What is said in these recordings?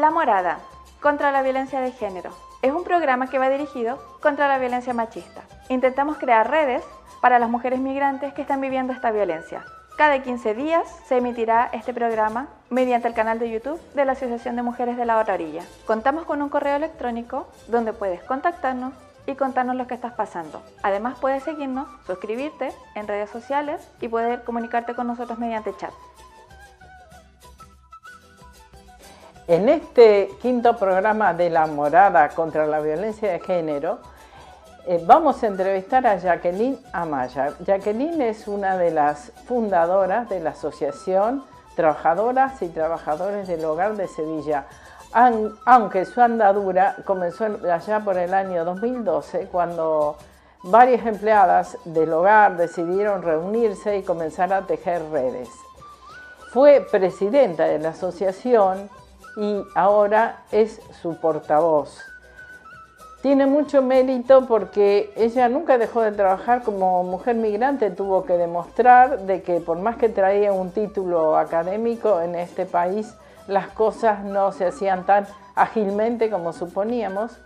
La Morada, contra la violencia de género. Es un programa que va dirigido contra la violencia machista. Intentamos crear redes para las mujeres migrantes que están viviendo esta violencia. Cada 15 días se emitirá este programa mediante el canal de YouTube de la Asociación de Mujeres de la Otra Orilla. Contamos con un correo electrónico donde puedes contactarnos y contarnos lo que estás pasando. Además puedes seguirnos, suscribirte en redes sociales y poder comunicarte con nosotros mediante chat. En este quinto programa de La Morada contra la violencia de género, vamos a entrevistar a Jacqueline Amaya. Jacqueline es una de las fundadoras de la Asociación Trabajadoras y Trabajadores del Hogar de Sevilla, aunque su andadura comenzó allá por el año 2012, cuando varias empleadas del hogar decidieron reunirse y comenzar a tejer redes. Fue presidenta de la asociación y ahora es su portavoz. Tiene mucho mérito porque ella nunca dejó de trabajar como mujer migrante, tuvo que demostrar de que por más que traía un título académico en este país, las cosas no se hacían tan ágilmente como suponíamos.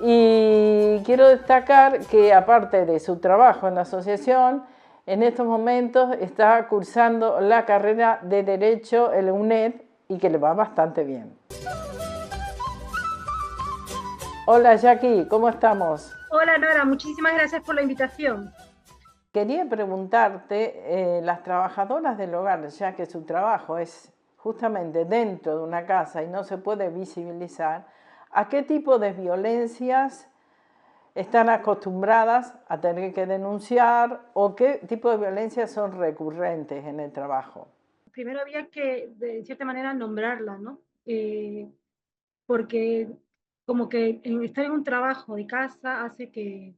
Y quiero destacar que aparte de su trabajo en la asociación, en estos momentos está cursando la carrera de Derecho en la UNED y que le va bastante bien. Hola Jackie, ¿cómo estamos? Hola Nora, muchísimas gracias por la invitación. Quería preguntarte, las trabajadoras del hogar, ya que su trabajo es justamente dentro de una casa y no se puede visibilizar, ¿a qué tipo de violencias están acostumbradas a tener que denunciar o qué tipo de violencias son recurrentes en el trabajo? Primero había que, de cierta manera, nombrarla, ¿no? Porque como que estar en un trabajo de casa hace que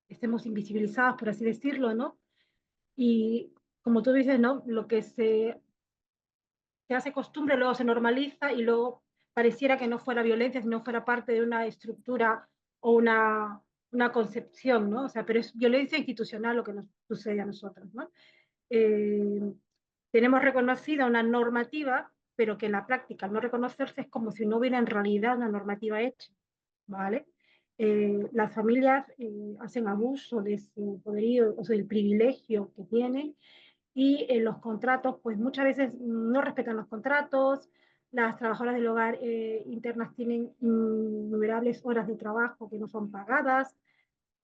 estemos invisibilizados, por así decirlo, ¿no? Y como tú dices, ¿no? Lo que se hace costumbre luego se normaliza y luego pareciera que no fuera violencia, sino fuera parte de una estructura o una concepción, ¿no? O sea, pero es violencia institucional lo que nos sucede a nosotros, ¿no? Eh, Tenemos reconocida una normativa, pero que en la práctica al no reconocerse es como si no hubiera en realidad una normativa hecha, ¿vale? Las familias hacen abuso de su poderío, o sea, del privilegio que tienen, y los contratos, pues muchas veces no respetan los contratos, las trabajadoras del hogar internas tienen innumerables horas de trabajo que no son pagadas,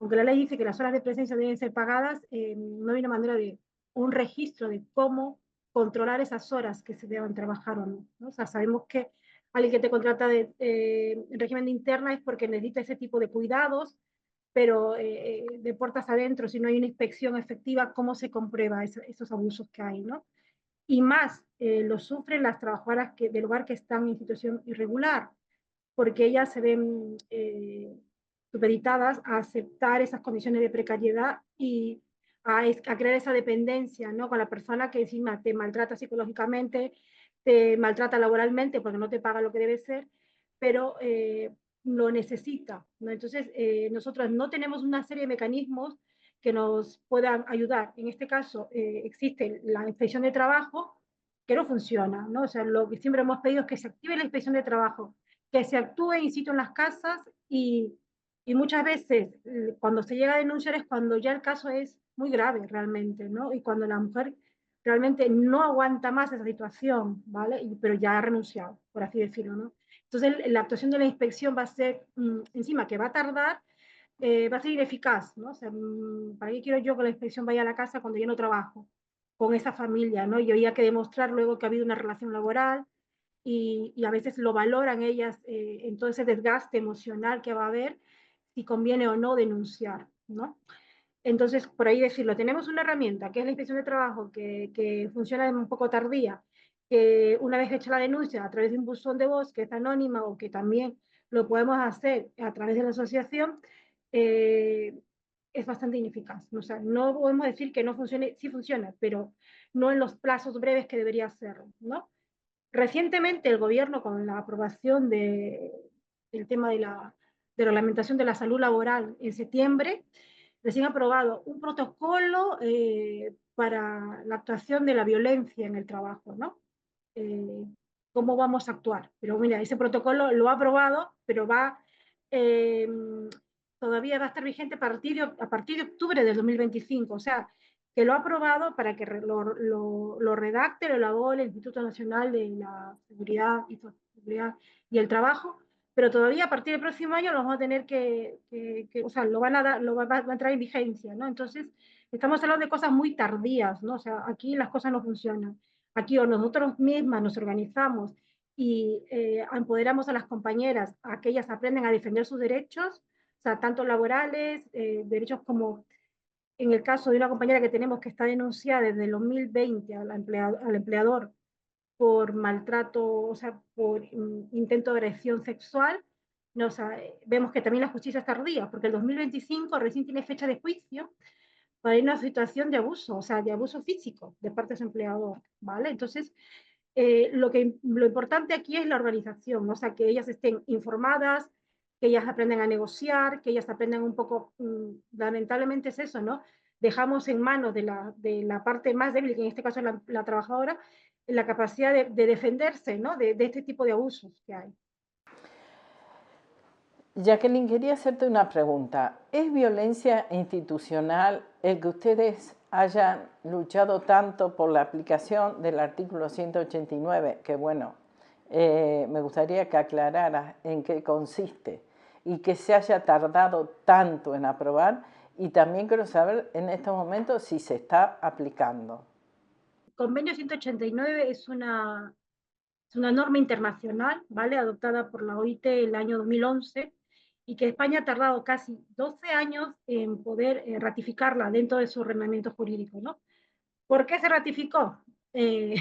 aunque la ley dice que las horas de presencia deben ser pagadas, no hay una manera de un registro de cómo controlar esas horas que se deban trabajar o no, ¿no? O sea, sabemos que alguien que te contrata en régimen de interna es porque necesita ese tipo de cuidados, pero de puertas adentro, si no hay una inspección efectiva, ¿cómo se comprueba esos abusos que hay, ¿no? Y más lo sufren las trabajadoras del hogar que están en situación irregular, porque ellas se ven supeditadas a aceptar esas condiciones de precariedad y a crear esa dependencia, ¿no? Con la persona que encima te maltrata psicológicamente, te maltrata laboralmente porque no te paga lo que debe ser, pero lo necesita, ¿no? Entonces, nosotros no tenemos una serie de mecanismos que nos puedan ayudar. En este caso, existe la inspección de trabajo, que no funciona, ¿no? O sea, lo que siempre hemos pedido es que se active la inspección de trabajo, que se actúe in situ en las casas y muchas veces cuando se llega a denunciar es cuando ya el caso es muy grave realmente, ¿no? Y cuando la mujer realmente no aguanta más esa situación, ¿vale? Pero ya ha renunciado, por así decirlo, ¿no? Entonces la actuación de la inspección va a ser, encima que va a tardar, va a ser ineficaz, ¿no? O sea, ¿para qué quiero yo que la inspección vaya a la casa cuando yo no trabajo con esa familia, ¿no? Y había que demostrar luego que ha habido una relación laboral, y a veces lo valoran ellas en todo ese desgaste emocional que va a haber, si conviene o no denunciar, ¿no? Entonces, por ahí decirlo, tenemos una herramienta que es la inspección de trabajo que funciona un poco tardía, que una vez hecha la denuncia a través de un buzón de voz que es anónima o que también lo podemos hacer a través de la asociación, eh, es bastante ineficaz. O sea, no podemos decir que no funcione, sí funciona, pero no en los plazos breves que debería ser, ¿no? Recientemente el gobierno, con la aprobación del tema de reglamentación de la salud laboral en septiembre, recién aprobado un protocolo para la actuación de la violencia en el trabajo, ¿no? cómo vamos a actuar. Pero mira, ese protocolo lo ha aprobado, pero eh, todavía va a estar vigente a partir de octubre del 2025. O sea, que lo ha aprobado para que lo redacte, lo elabore el Instituto Nacional de la Seguridad y el Trabajo, pero todavía a partir del próximo año lo vamos a tener o sea, lo van a dar, va a entrar en vigencia, ¿no? Entonces, estamos hablando de cosas muy tardías, ¿no? O sea, aquí las cosas no funcionan. Aquí o nosotros mismas nos organizamos y empoderamos a las compañeras a que ellas aprenden a defender sus derechos, o sea, tanto laborales, derechos como en el caso de una compañera que tenemos que está denunciada desde el 2020 al empleador por maltrato, o sea, por intento de agresión sexual, no, o sea, vemos que también la justicia es tardía, porque el 2025 recién tiene fecha de juicio para una situación de abuso, o sea, de abuso físico de parte de su empleador, ¿vale? Entonces, lo importante aquí es la organización, ¿no? O sea, que ellas estén informadas, que ellas aprendan a negociar, que ellas aprendan un poco, lamentablemente es eso, ¿no? Dejamos en manos de la parte más débil, que en este caso es la trabajadora, la capacidad de defenderse, ¿no? De este tipo de abusos que hay. Jacqueline, quería hacerte una pregunta. ¿Es violencia institucional el que ustedes hayan luchado tanto por la aplicación del artículo 189? Que bueno, me gustaría que aclararas en qué consiste y que se haya tardado tanto en aprobar, y también quiero saber en estos momentos si se está aplicando. El convenio 189 es una norma internacional, ¿vale? Adoptada por la OIT el año 2011 y que España ha tardado casi 12 años en poder ratificarla dentro de su ordenamiento jurídico, ¿no? ¿Por qué se ratificó? Eh,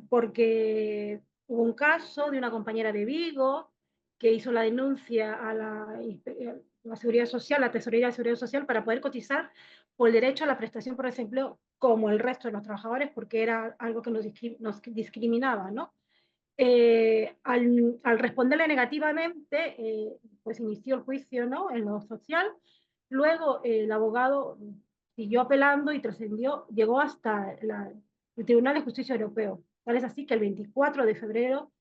porque hubo un caso de una compañera de Vigo que hizo la denuncia a la Seguridad Social, la Tesorería de Seguridad Social, para poder cotizar por el derecho a la prestación por desempleo como el resto de los trabajadores, porque era algo que nos discriminaba, ¿no? Al responderle negativamente, pues inició el juicio, ¿no? En lo social. Luego el abogado siguió apelando y trascendió, llegó hasta el Tribunal de Justicia Europeo. Tal es así que el 24 de febrero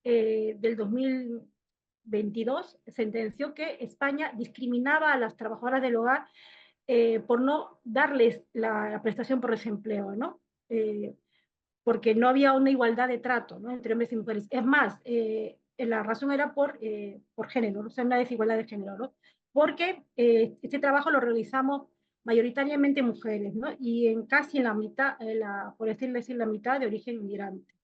del 2022 sentenció que España discriminaba a las trabajadoras del hogar por no darles la prestación por desempleo, ¿no? Porque no había una igualdad de trato, ¿no? Entre hombres y mujeres. Es más, la razón era por género, o sea, una desigualdad de género, ¿no? Porque este trabajo lo realizamos mayoritariamente mujeres, ¿no? Y en casi en la mitad, por decirlo así, la mitad de origen inmigrante.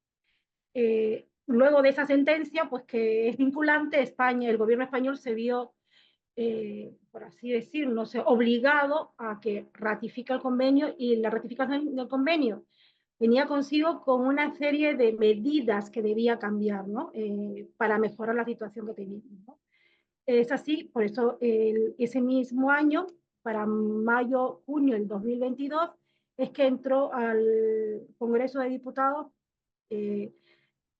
Luego de esa sentencia, pues que es vinculante, España, el gobierno español se vio, por así decirlo, no sé, obligado a que ratifique el convenio, y la ratificación del convenio venía consigo con una serie de medidas que debía cambiar, ¿no? Para mejorar la situación que teníamos, ¿no? Es así, por eso ese mismo año, para mayo, junio del 2022, es que entró al Congreso de Diputados eh,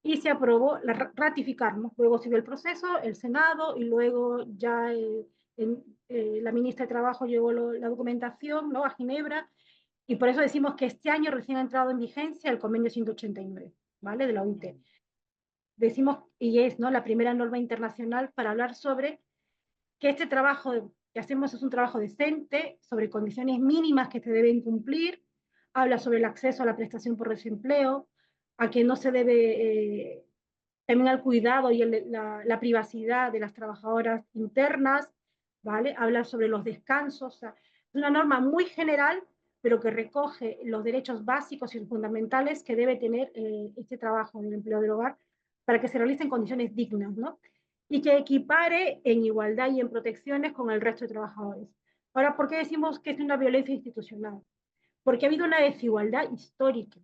y se aprobó ratificar, ¿no? Luego siguió el proceso, el Senado, y luego ya la ministra de Trabajo llevó la documentación, ¿no? A Ginebra, y por eso decimos que este año recién ha entrado en vigencia el convenio 189, ¿vale? De la OIT. Decimos, y es, ¿no?, la primera norma internacional para hablar sobre que este trabajo que hacemos es un trabajo decente, sobre condiciones mínimas que se deben cumplir, habla sobre el acceso a la prestación por desempleo, a que no se debe, también al cuidado y la privacidad de las trabajadoras internas, ¿vale? Habla sobre los descansos, o sea, es una norma muy general, pero que recoge los derechos básicos y fundamentales que debe tener este trabajo en el empleo del hogar para que se realice en condiciones dignas, ¿no? Y que equipare en igualdad y en protecciones con el resto de trabajadores. Ahora, ¿por qué decimos que es una violencia institucional? Porque ha habido una desigualdad histórica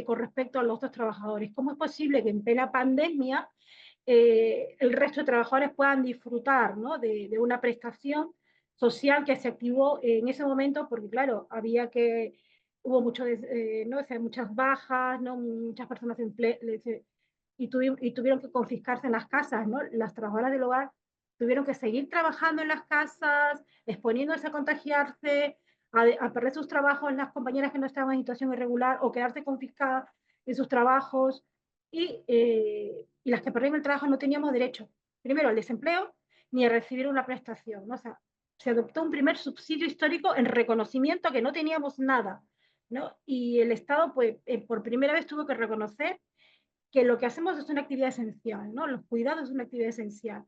con respecto a los otros trabajadores. ¿Cómo es posible que en plena pandemia el resto de trabajadores puedan disfrutar, ¿no?, de una prestación social que se activó en ese momento? Porque claro, hubo ¿no? O sea, muchas bajas, ¿no? Muchas personas y tuvieron que confiscarse en las casas, ¿no? Las trabajadoras del hogar tuvieron que seguir trabajando en las casas, exponiéndose a contagiarse, a perder sus trabajos las compañeras que no estaban en situación irregular, o quedarse confiscadas en sus trabajos. y las que perdieron el trabajo no teníamos derecho, primero al desempleo, ni a recibir una prestación, ¿no? O sea, se adoptó un primer subsidio histórico en reconocimiento a que no teníamos nada, ¿no? Y el Estado, pues, por primera vez tuvo que reconocer que lo que hacemos es una actividad esencial, ¿no? Los cuidados es una actividad esencial.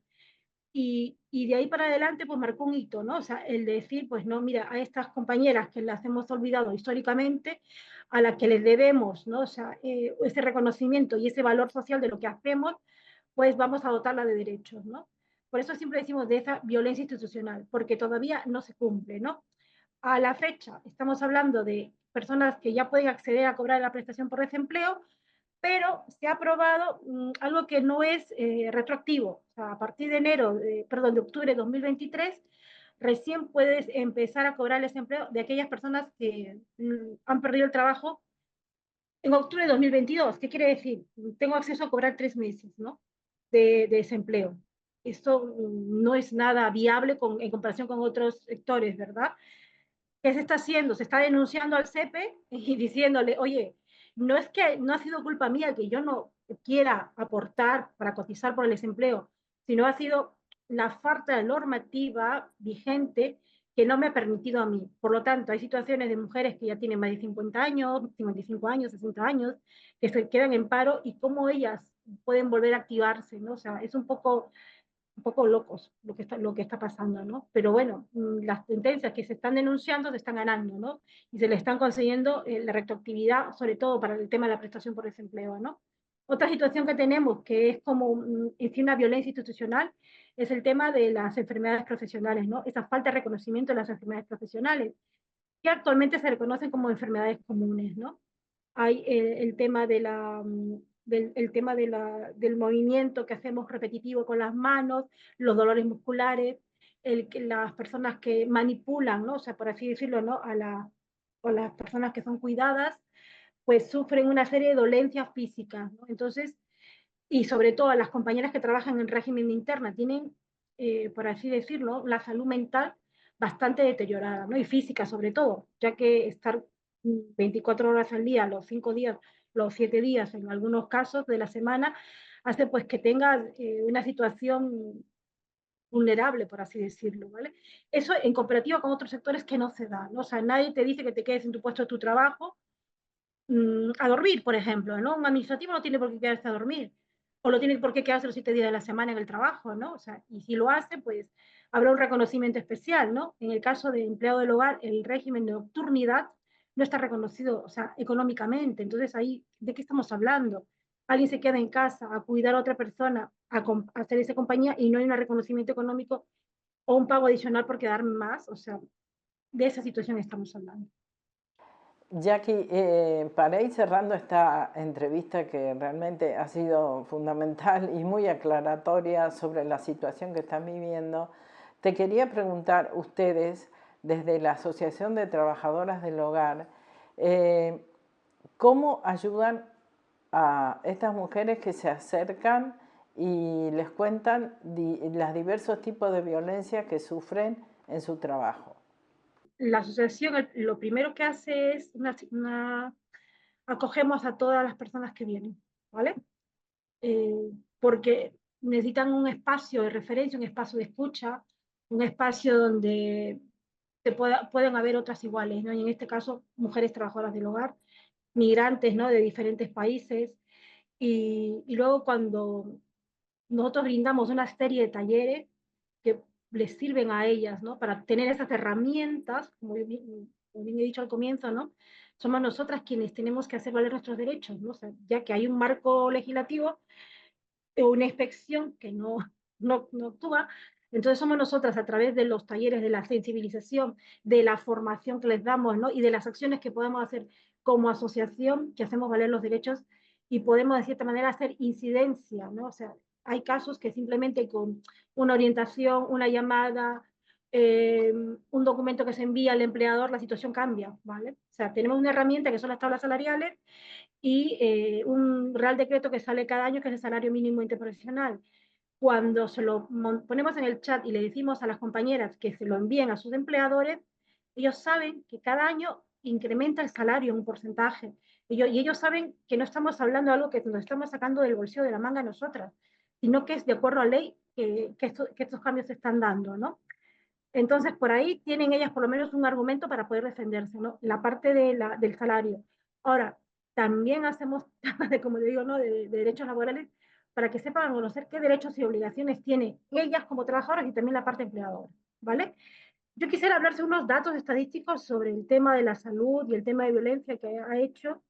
Y de ahí para adelante, pues marcó un hito, ¿no? O sea, el de decir, pues no, mira, a estas compañeras que las hemos olvidado históricamente, a las que les debemos, ¿no? O sea, ese reconocimiento y ese valor social de lo que hacemos, pues vamos a dotarla de derechos, ¿no? Por eso siempre decimos de esa violencia institucional, porque todavía no se cumple, ¿no? A la fecha, estamos hablando de personas que ya pueden acceder a cobrar la prestación por desempleo, pero se ha aprobado algo que no es retroactivo. O sea, a partir de de octubre de 2023, recién puedes empezar a cobrar el desempleo de aquellas personas que han perdido el trabajo en octubre de 2022. ¿Qué quiere decir? Tengo acceso a cobrar 3 meses, ¿no? De desempleo. Esto no es nada viable en comparación con otros sectores, ¿verdad? ¿Qué se está haciendo? Se está denunciando al CEPE y diciéndole, oye, no es que no ha sido culpa mía que yo no quiera aportar para cotizar por el desempleo, sino ha sido la falta de normativa vigente que no me ha permitido a mí. Por lo tanto, hay situaciones de mujeres que ya tienen más de 50 años, 55 años, 60 años, que se quedan en paro y cómo ellas pueden volver a activarse, ¿no? O sea, es un poco locos lo que está pasando, ¿no? Pero bueno, las tendencias que se están denunciando se están ganando, ¿no? Y se le están consiguiendo la retroactividad, sobre todo para el tema de la prestación por desempleo, ¿no? Otra situación que tenemos, que es como en sí una violencia institucional, es el tema de las enfermedades profesionales, ¿no? Esa falta de reconocimiento de las enfermedades profesionales, que actualmente se reconocen como enfermedades comunes, ¿no? Hay el tema de el tema del movimiento que hacemos repetitivo con las manos, los dolores musculares, las personas que manipulan, ¿no? O sea, por así decirlo, ¿no? A las personas que son cuidadas, pues sufren una serie de dolencias físicas, ¿no? Entonces, y sobre todo las compañeras que trabajan en régimen interna tienen, por así decirlo, la salud mental bastante deteriorada, ¿no? Y física sobre todo, ya que estar 24 horas al día, los 5 días, los 7 días en algunos casos de la semana, hace pues que tengas una situación vulnerable, por así decirlo, ¿vale? Eso en comparativa con otros sectores que no se da, ¿no? O sea, nadie te dice que te quedes en tu puesto de tu trabajo a dormir, por ejemplo, ¿no? Un administrativo no tiene por qué quedarse a dormir, o no tiene por qué quedarse los 7 días de la semana en el trabajo, ¿no? O sea, y si lo hace, pues habrá un reconocimiento especial, ¿no? En el caso de empleado del hogar, el régimen de nocturnidad no está reconocido, o sea, económicamente. Entonces ahí, ¿de qué estamos hablando? Alguien se queda en casa a cuidar a otra persona, a hacer esa compañía y no hay un reconocimiento económico o un pago adicional por quedar más, o sea, de esa situación estamos hablando. Jackie, para ir cerrando esta entrevista que realmente ha sido fundamental y muy aclaratoria sobre la situación que están viviendo, te quería preguntar, ustedes, desde la Asociación de Trabajadoras del Hogar, ¿cómo ayudan a estas mujeres que se acercan y les cuentan los diversos tipos de violencia que sufren en su trabajo? La asociación lo primero que hace es acogemos a todas las personas que vienen, ¿vale? Porque necesitan un espacio de referencia, un espacio de escucha, un espacio donde pueden haber otras iguales, ¿no? Y en este caso, mujeres trabajadoras del hogar, migrantes, ¿no? De diferentes países. Y luego cuando nosotros brindamos una serie de talleres que les sirven a ellas, ¿no? Para tener esas herramientas, como bien he dicho al comienzo, ¿no? Somos nosotras quienes tenemos que hacer valer nuestros derechos, ¿no? O sea, ya que hay un marco legislativo o una inspección que no actúa, entonces somos nosotras a través de los talleres, de la sensibilización, de la formación que les damos, ¿no? Y de las acciones que podemos hacer como asociación, que hacemos valer los derechos y podemos de cierta manera hacer incidencia, ¿no? O sea, hay casos que simplemente con una orientación, una llamada, un documento que se envía al empleador, la situación cambia, ¿vale? O sea, tenemos una herramienta que son las tablas salariales y un real decreto que sale cada año, que es el salario mínimo interprofesional. Cuando se lo ponemos en el chat y le decimos a las compañeras que se lo envíen a sus empleadores, Ellos saben que cada año incrementa el salario en un porcentaje. Y ellos saben que no estamos hablando de algo que nos estamos sacando del bolsillo de la manga nosotras, sino que es de acuerdo a ley que estos cambios se están dando, ¿no? Entonces, por ahí tienen ellas por lo menos un argumento para poder defenderse, ¿no? La parte del salario. Ahora, también hacemos, como te digo, ¿no? De derechos laborales para que sepan conocer qué derechos y obligaciones tienen ellas como trabajadoras y también la parte empleadora, ¿vale? Yo quisiera hablar de unos datos estadísticos sobre el tema de la salud y el tema de violencia que ha hecho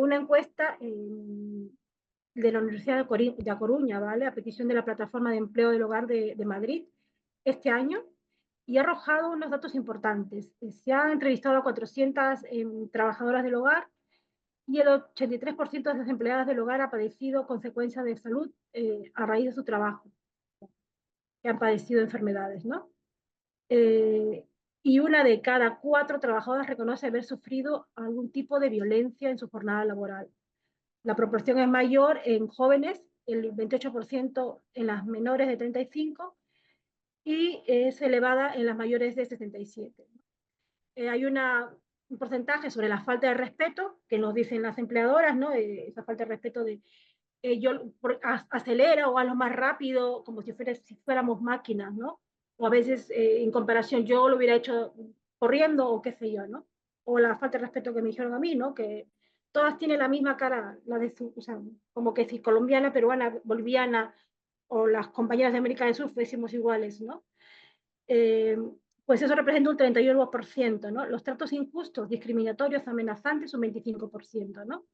una encuesta de la Universidad de A Coruña, ¿vale? A petición de la Plataforma de Empleo del Hogar de Madrid este año, y ha arrojado unos datos importantes. Se han entrevistado a 400 trabajadoras del hogar y el 83% de las empleadas del hogar ha padecido consecuencias de salud a raíz de su trabajo, que han padecido enfermedades, ¿no? Y una de cada 4 trabajadoras reconoce haber sufrido algún tipo de violencia en su jornada laboral. La proporción es mayor en jóvenes, el 28% en las menores de 35 y es elevada en las mayores de 67. Hay un porcentaje sobre la falta de respeto que nos dicen las empleadoras, ¿no? Esa falta de respeto de acelera o a lo más rápido, como si fuéramos máquinas, ¿no? O a veces, en comparación, yo lo hubiera hecho corriendo o qué sé yo, ¿no? O la falta de respeto que me dijeron a mí, ¿no? Que todas tienen la misma cara, o sea, como que si colombiana, peruana, boliviana, o las compañeras de América del Sur fuésemos iguales, ¿no? Eh, pues eso representa un 31%, ¿no? Los tratos injustos, discriminatorios, amenazantes, un 25%, ¿no?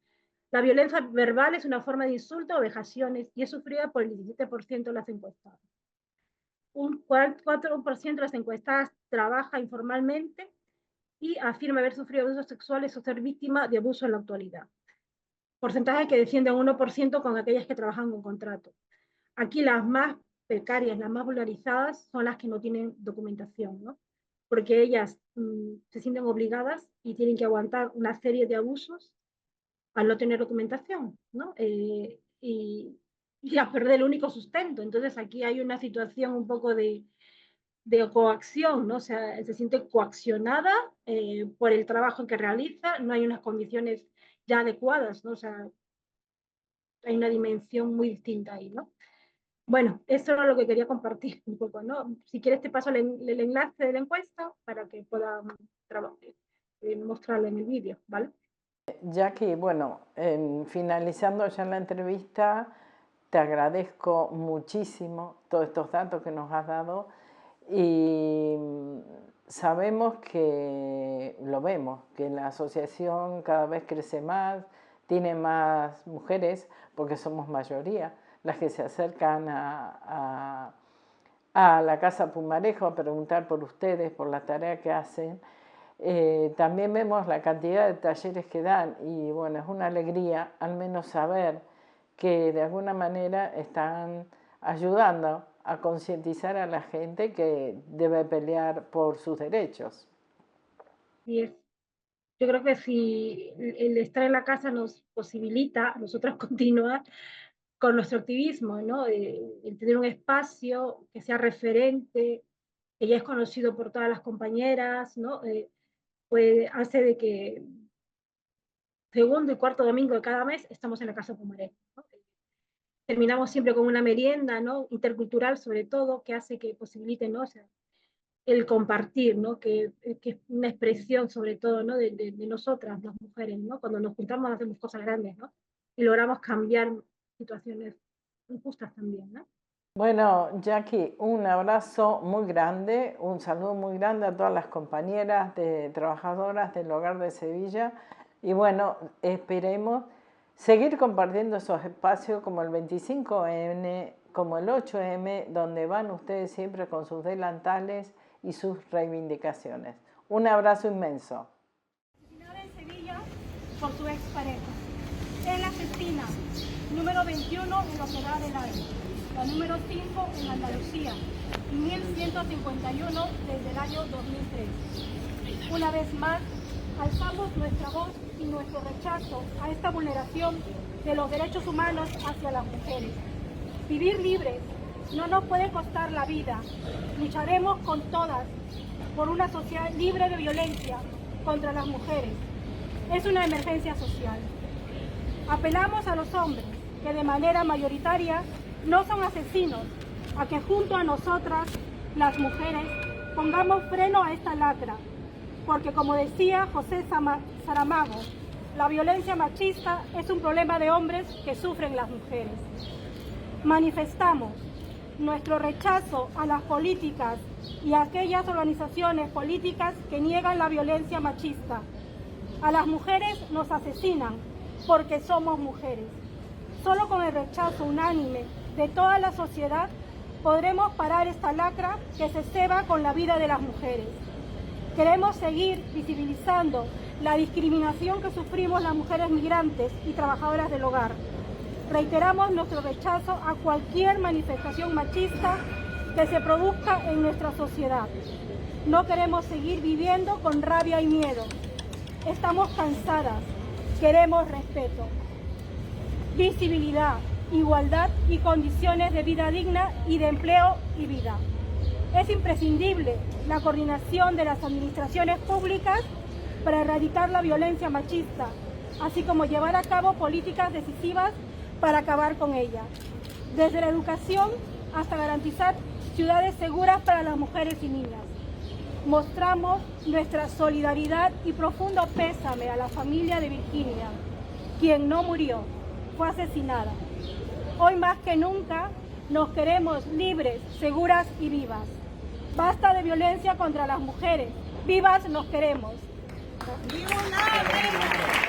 La violencia verbal es una forma de insulto o vejaciones y es sufrida por el 17% de las encuestadas. Un 4% de las encuestadas trabaja informalmente y afirma haber sufrido abusos sexuales o ser víctima de abuso en la actualidad. Porcentaje que desciende a un 1% con aquellas que trabajan con contrato. Aquí las más precarias, las más vulnerizadas, son las que no tienen documentación, ¿no? Porque ellas se sienten obligadas y tienen que aguantar una serie de abusos al no tener documentación, ¿no? Y a perder el único sustento. Entonces aquí hay una situación un poco de coacción, ¿no? O sea, se siente coaccionada por el trabajo que realiza, no hay unas condiciones ya adecuadas, ¿no? O sea, hay una dimensión muy distinta ahí, ¿no? Bueno, eso era lo que quería compartir un poco, ¿no? Si quieres te paso el enlace de la encuesta para que pueda mostrarlo en el vídeo, ¿vale? Jackie, bueno, finalizando ya la entrevista, te agradezco muchísimo todos estos datos que nos has dado y sabemos que, lo vemos, que la asociación cada vez crece más, tiene más mujeres, porque somos mayoría, las que se acercan a la Casa Pumarejo a preguntar por ustedes, por la tarea que hacen. También vemos la cantidad de talleres que dan y bueno, es una alegría al menos saber que de alguna manera están ayudando a concientizar a la gente que debe pelear por sus derechos. Y yo creo que si el estar en la casa nos posibilita a nosotros continuar con nuestro activismo, ¿no? El tener un espacio que sea referente, que ya es conocido por todas las compañeras, ¿no? Pues hace de que segundo y cuarto domingo de cada mes estamos en la Casa Pumarejo, ¿no? Terminamos siempre con una merienda, ¿no? Intercultural sobre todo, que hace que posibilite, ¿no? O sea, el compartir, ¿no? Que es una expresión sobre todo, ¿no? De nosotras, las mujeres, ¿no? Cuando nos juntamos hacemos cosas grandes, ¿no? Y logramos cambiar situaciones injustas también, ¿no? Bueno, Jackie, un abrazo muy grande, un saludo muy grande a todas las compañeras de trabajadoras del Hogar de Sevilla y bueno, esperemos seguir compartiendo esos espacios como el 25N, como el 8M, donde van ustedes siempre con sus delantales y sus reivindicaciones. Un abrazo inmenso. Asesinada en Sevilla por su expareja. Es la asesina número 21 en la ciudad de Láez, la número 5 en Andalucía y 1151 desde el año 2003. Una vez más, alzamos nuestra voz y nuestro rechazo a esta vulneración de los derechos humanos hacia las mujeres. Vivir libres no nos puede costar la vida. Lucharemos con todas por una sociedad libre de violencia contra las mujeres. Es una emergencia social. Apelamos a los hombres, que de manera mayoritaria no son asesinos, a que junto a nosotras, las mujeres, pongamos freno a esta lacra, porque como decía José Saramago, la violencia machista es un problema de hombres que sufren las mujeres. Manifestamos nuestro rechazo a las políticas y a aquellas organizaciones políticas que niegan la violencia machista. A las mujeres nos asesinan porque somos mujeres. Solo con el rechazo unánime de toda la sociedad podremos parar esta lacra que se ceba con la vida de las mujeres. Queremos seguir visibilizando la discriminación que sufrimos las mujeres migrantes y trabajadoras del hogar. Reiteramos nuestro rechazo a cualquier manifestación machista que se produzca en nuestra sociedad. No queremos seguir viviendo con rabia y miedo. Estamos cansadas, queremos respeto, visibilidad, igualdad y condiciones de vida digna y de empleo y vida. Es imprescindible la coordinación de las administraciones públicas para erradicar la violencia machista, así como llevar a cabo políticas decisivas para acabar con ella, desde la educación hasta garantizar ciudades seguras para las mujeres y niñas. Mostramos nuestra solidaridad y profundo pésame a la familia de Virginia, quien no murió, fue asesinada. Hoy más que nunca nos queremos libres, seguras y vivas. Basta de violencia contra las mujeres, vivas nos queremos. ¡Viva la